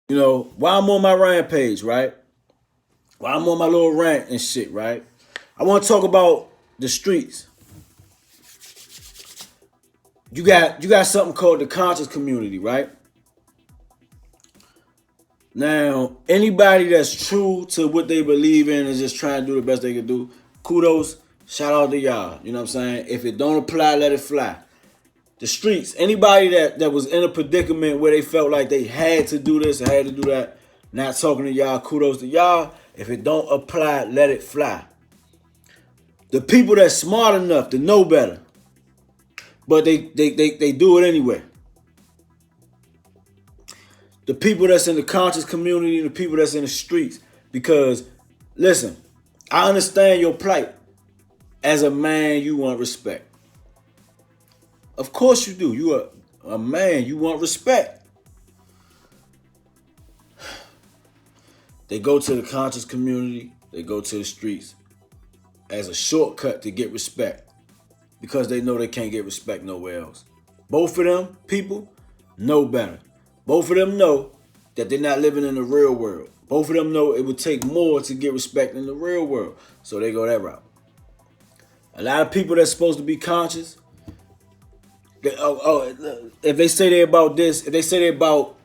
while I'm on my rampage, right? While I'm on my little rant and shit, right? I want to talk about the streets. You got something called the conscious community, right? Now, anybody that's true to what they believe in and just trying to do the best they can do, kudos, shout out to y'all. You know what I'm saying? If it don't apply, let it fly. The streets, anybody that was in a predicament where they felt like they had to do this or had to do that, not talking to y'all, kudos to y'all. If it don't apply, let it fly. The people that's smart enough to know better, but they do it anyway. The people that's in the conscious community, the people that's in the streets. Because, listen, I understand your plight. As a man, you want respect. Of course you do. You are a man, you want respect. They go to the conscious community, they go to the streets as a shortcut to get respect. Because they know they can't get respect nowhere else. Both of them people know better. Both of them know that they're not living in the real world. Both of them know it would take more to get respect in the real world. So they go that route. A lot of people that's supposed to be conscious, if they say they're about this, if they say they're about,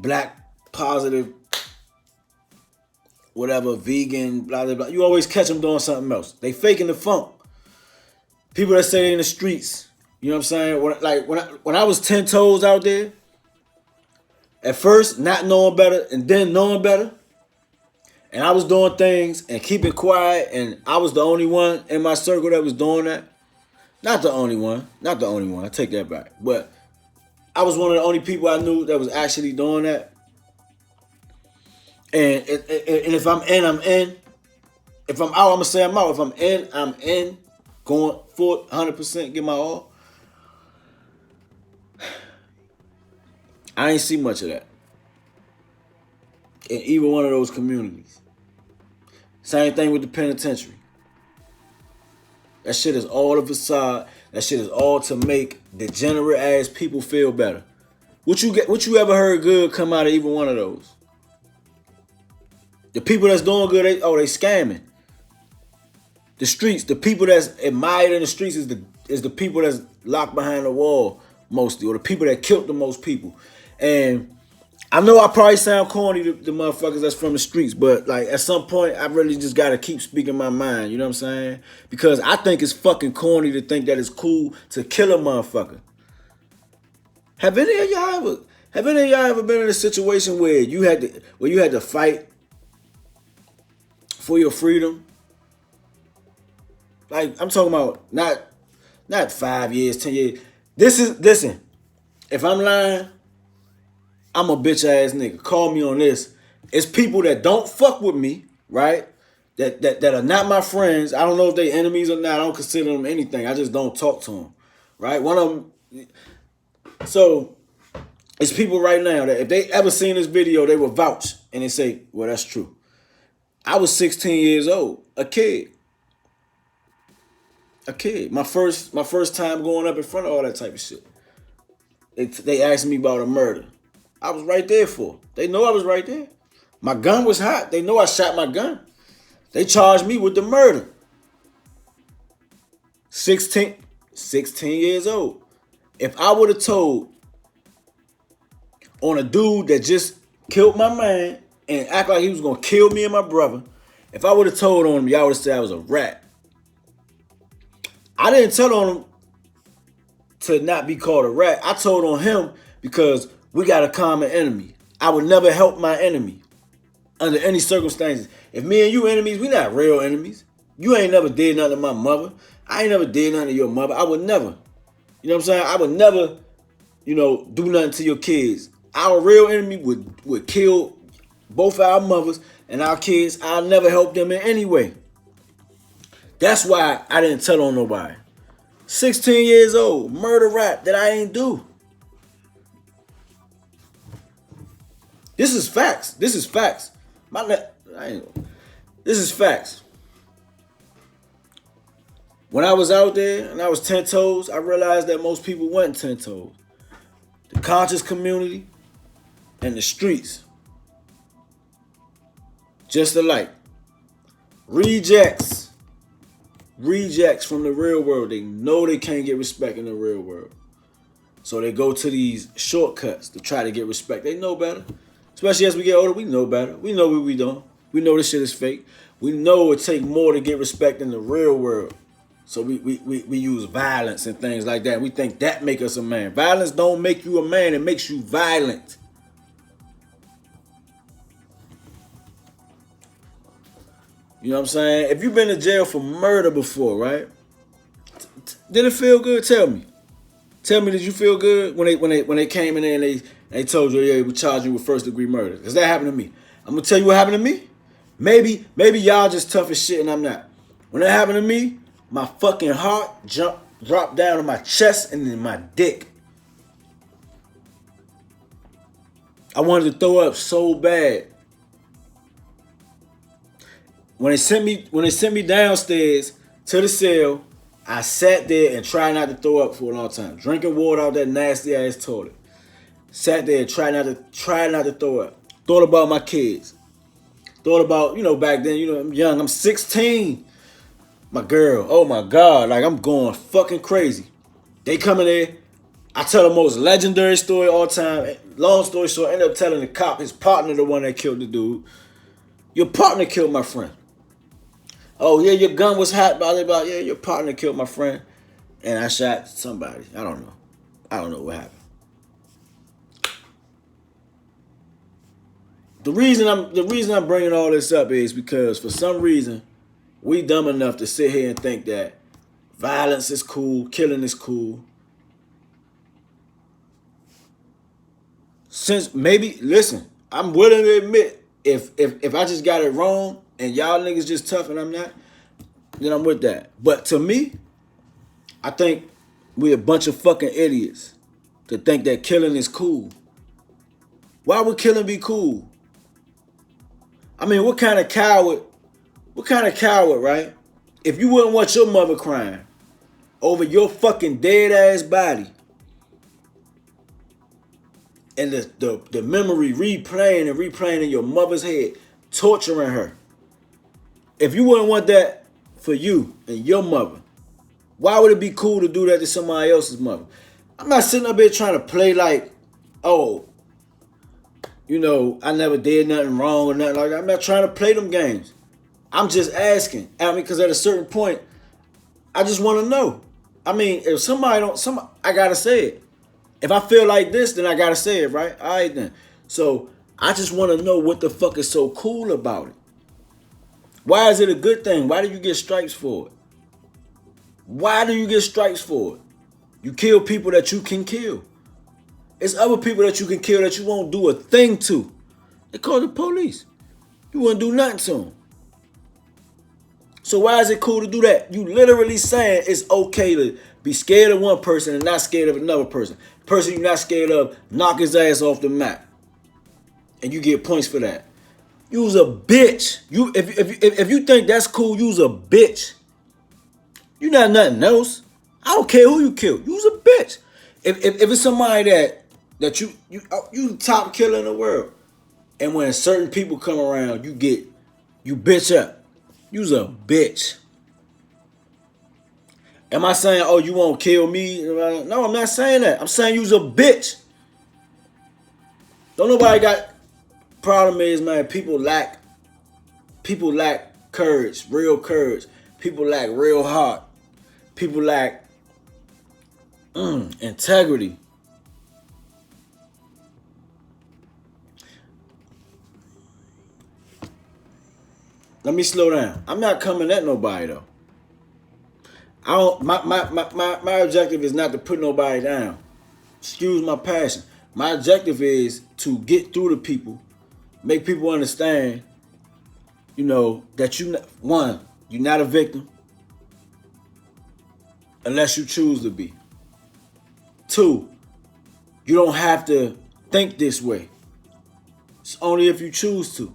black positive, whatever, vegan, blah, blah, blah, you always catch them doing something else. They faking the funk. People that say they in the streets, you know what I'm saying? When I was 10 toes out there, at first not knowing better and then knowing better, and I was doing things and keeping quiet, and I was the only one in my circle that was doing that. Not the only one. Not the only one. I take that back. But I was one of the only people I knew that was actually doing that. And if I'm in, I'm in. If I'm out, I'm going to say I'm out. If I'm in, I'm in. Going for it, 100%, give my all. I ain't see much of that in either one of those communities. Same thing with the penitentiary. That shit is all a facade. That shit is all to make degenerate ass people feel better. What you ever heard good come out of even one of those? The people that's doing good, they scamming. The streets, the people that's admired in the streets is the people that's locked behind the wall mostly, or the people that killed the most people. And I know I probably sound corny to the motherfuckers that's from the streets, but like at some point I really just gotta keep speaking my mind, you know what I'm saying? Because I think it's fucking corny to think that it's cool to kill a motherfucker. Have any of y'all ever been in a situation where you had to fight for your freedom? Like, I'm talking about not 5 years, 10 years. Listen, if I'm lying, I'm a bitch ass nigga. Call me on this. It's people that don't fuck with me, right? That are not my friends. I don't know if they enemies or not. I don't consider them anything. I just don't talk to them, right? One of them. So it's people right now that if they ever seen this video, they will vouch and they say, well, that's true. I was 16 years old, a kid. My first time going up in front of all that type of shit. They asked me about a murder. I was right there for it. They know I was right there. My gun was hot. They know I shot my gun. They charged me with the murder. 16 years old. If I would have told on a dude that just killed my man and act like he was going to kill me and my brother, if I would have told on him, y'all would have said I was a rat. I didn't tell on him to not be called a rat. I told on him because we got a common enemy. I would never help my enemy under any circumstances. If me and you enemies, we not real enemies. You ain't never did nothing to my mother. I ain't never did nothing to your mother. I would never. You know what I'm saying? I would never, do nothing to your kids. Our real enemy would kill both our mothers and our kids. I'll never help them in any way. That's why I didn't tell on nobody. 16 years old, murder rap that I ain't do. This is facts. This is facts. This is facts. When I was out there and I was 10 toes, I realized that most people wasn't 10 toes. The conscious community, in the streets. Just alike. Rejects. Rejects from the real world. They know they can't get respect in the real world. So they go to these shortcuts to try to get respect. They know better. Especially as we get older, we know better. We know what we doing. We know this shit is fake. We know it take more to get respect in the real world. So we use violence and things like that. We think that make us a man. Violence don't make you a man. It makes you violent. You know what I'm saying? If you've been to jail for murder before, right? Did it feel good? Tell me. Tell me, did you feel good when they came in there and they told you, yeah, we charge you with first degree murder? Because that happened to me. I'm gonna tell you what happened to me. Maybe y'all just tough as shit and I'm not. When that happened to me, my fucking heart dropped down to my chest and then my dick. I wanted to throw up so bad. When they sent me downstairs to the cell, I sat there and tried not to throw up for a long time. Drinking water out that nasty ass toilet. Sat there and tried not to throw up. Thought about my kids. Thought about, back then, I'm young. I'm 16. My girl, oh my God, like I'm going fucking crazy. They come in there. I tell the most legendary story all time. Long story short, I end up telling the cop, his partner, the one that killed the dude. Your partner killed my friend. Oh yeah, your gun was hot, blah, blah, blah. Yeah, your partner killed my friend. And I shot somebody. I don't know what happened. The reason I'm bringing all this up is because for some reason, we dumb enough to sit here and think that violence is cool, killing is cool. Since maybe, listen, I'm willing to admit, if I just got it wrong and y'all niggas just tough and I'm not, then I'm with that. But to me, I think we a bunch of fucking idiots to think that killing is cool. Why would killing be cool? I mean, what kind of coward, right? If you wouldn't want your mother crying over your fucking dead ass body and the memory replaying in your mother's head, torturing her. If you wouldn't want that for you and your mother, why would it be cool to do that to somebody else's mother? I'm not sitting up here trying to play like, oh, I never did nothing wrong or nothing like that. I'm not trying to play them games. I'm just asking. I mean, because at a certain point, I just want to know. I mean, if somebody I got to say it. If I feel like this, then I got to say it, right? All right, then. So, I just want to know what the fuck is so cool about it. Why is it a good thing? Why do you get stripes for it? Why do you get stripes for it? You kill people that you can kill. It's other people that you can kill that you won't do a thing to. They call the police. You won't do nothing to them. So why is it cool to do that? You literally saying it's okay to be scared of one person and not scared of another person. The person you're not scared of, knock his ass off the map. And you get points for that. You's a bitch. If you think that's cool, you's a bitch. You not nothing else. I don't care who you kill. You's a bitch. If it's somebody that you the top killer in the world, and when certain people come around, you bitch up. You's a bitch. Am I saying, oh, you won't kill me? No, I'm not saying that. I'm saying you's a bitch. Don't nobody got. Problem is, man, people lack courage, real courage. People lack real heart. People lack integrity. Let me slow down. I'm not coming at nobody though. I don't. My objective is not to put nobody down. Excuse my passion. My objective is to get through to people, make people understand, that you're not a victim unless you choose to be. 2, you don't have to think this way. It's only if you choose to.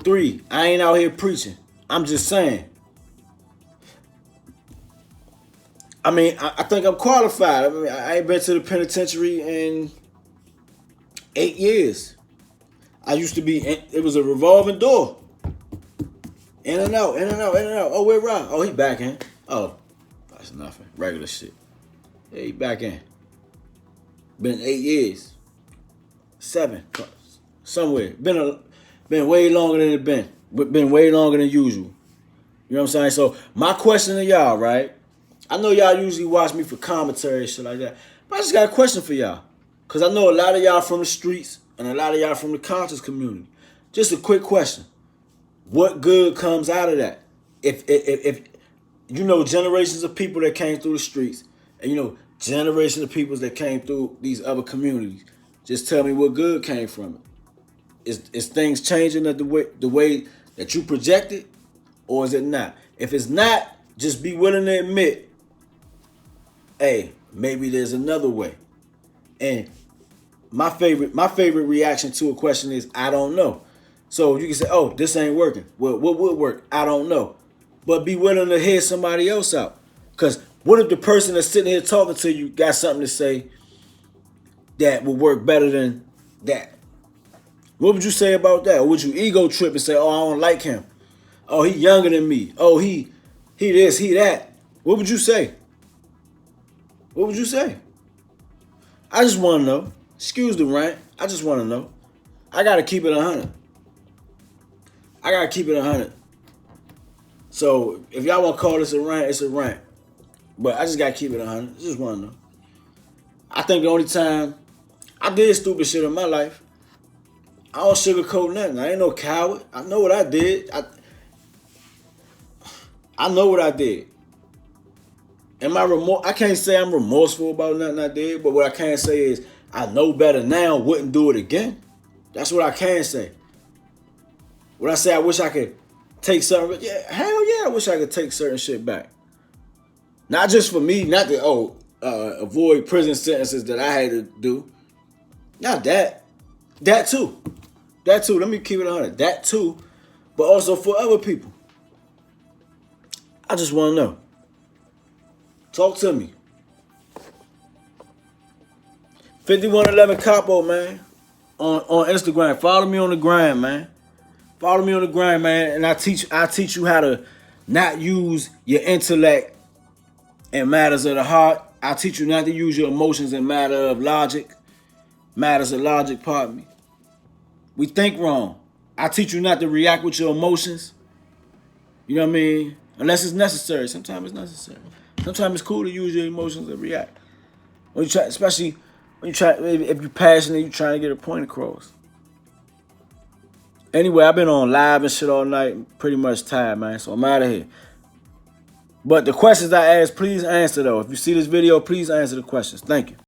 3, I ain't out here preaching. I'm just saying. I mean, I think I'm qualified. I mean, I ain't been to the penitentiary in 8 years. I used to be, it was a revolving door. In and out, in and out, in and out. Oh, where Rob? Oh, he back in. Oh, that's nothing. Regular shit. Yeah, he back in. Been 8 years. 7. Somewhere. Been way longer than it been. Been way longer than usual. You know what I'm saying? So my question to y'all, right? I know y'all usually watch me for commentary and shit like that. But I just got a question for y'all. Because I know a lot of y'all from the streets and a lot of y'all from the conscious community. Just a quick question. What good comes out of that? If you know generations of people that came through the streets, and you know generations of people that came through these other communities, just tell me what good came from it. Is things changing the way that you projected, or is it not? If it's not, just be willing to admit, hey, maybe there's another way. And my favorite reaction to a question is I don't know. So you can say, oh, this ain't working. Well, what would work? I don't know. But be willing to hear somebody else out. Because what if the person that's sitting here talking to you got something to say that would work better than that? What would you say about that? Or would you ego trip and say, oh, I don't like him? Oh, he younger than me. Oh, he this, he that. What would you say? What would you say? I just want to know. Excuse the rant. I just want to know. I got to keep it 100. I got to keep it 100. So if y'all want to call this a rant, it's a rant. But I just got to keep it 100. I just want to know. I think the only time I did stupid shit in my life, I don't sugarcoat nothing. I ain't no coward. I know what I did. I know what I did. Am I I can't say I'm remorseful about nothing I did, but what I can say is I know better now, wouldn't do it again. That's what I can say. When I say I wish I could take something, yeah, hell yeah, I wish I could take certain shit back. Not just for me, not to avoid prison sentences that I had to do. Not that. That too. That too. Let me keep it 100. That too. But also for other people. I just want to know. Talk to me. 5111 Capo, man. On Instagram. Follow me on the gram, man. Follow me on the gram, man. And I teach you how to not use your intellect in matters of the heart. I teach you not to use your emotions in matters of logic. Pardon me. We think wrong. I teach you not to react with your emotions. You know what I mean? Unless it's necessary. Sometimes it's necessary. Sometimes it's cool to use your emotions and react. When you try, especially when you try, if you're passionate, you're trying to get a point across. Anyway, I've been on live and shit all night. Pretty much tired, man. So I'm out of here. But the questions I asked, please answer though. If you see this video, please answer the questions. Thank you.